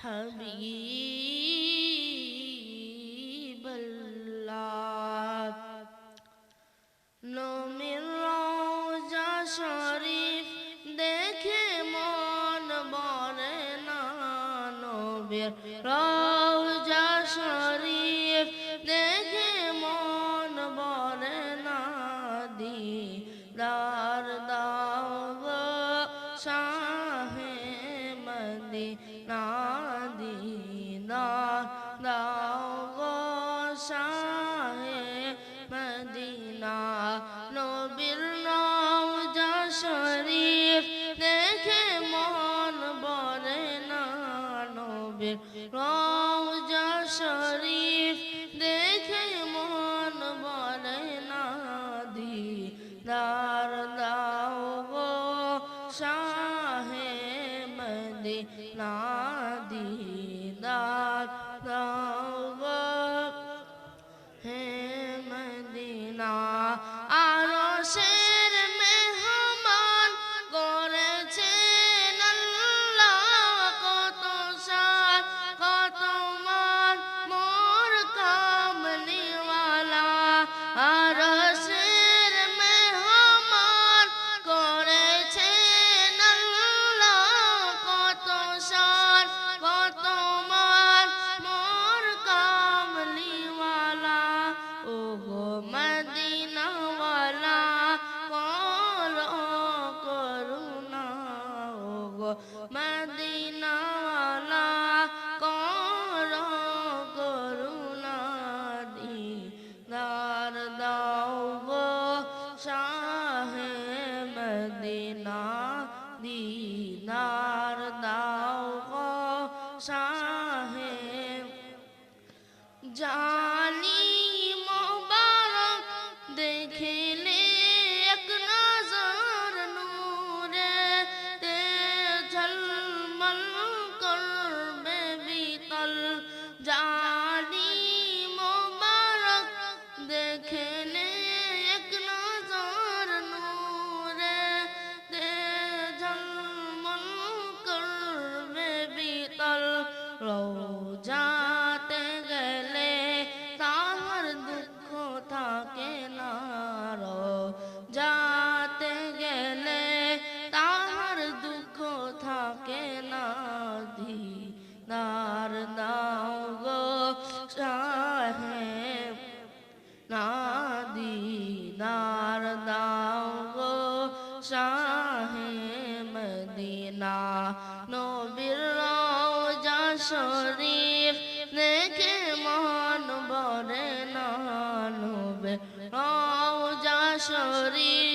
হাবিবাল্লাহ। নবীর রওজা শরীফ দেখে মন ভরে না, নবীর রওজা শরীফ দেখে মন ভরে না, দিদার দাও গো শাহে মদিনা, দিদার দাও গো শাহে মদিনা। নবীর রওজা শরীফ দেখে মন ভরে না, নবীর রওজা শরীফ দেখে মন ভরে না, দিদার দাও গো শাহে মদিনা, দিদার দাও গো হে মদিনা। আরশের মেহমান করেছেন আল্লাহ, কত শান কত মান মোর কামলিওয়ালা। আরশের মেহমান করেছেন আল্লাহ, কত শান কত মান মোর কামলিওয়ালা। ও গো মদিনাওয়ালা করো করুণা, ও গো মদিনাওয়ালা করো করুণা, দিদার দাও গো শাহে মদিনা, দিদার দাও গো শাহে। জানি মোবারক দেখিলে এক নজর নূরে তে ঝলমল করবে বিতল। জানি মোবারক দেখিলে এক নজর নূরে তে ঝলমল করবে বিতল। রওজাতে গেলে তাহার দুঃখ থাকে না, রওজাতে গেলে তাহার দুঃখ থাকে না, দিদার দাও গো শাহে না, দিদার দাও গো শাহে মদিনা। নবীর রওজা শরীফ দেখে মন ভরে না, নবীর রওজা শরীফ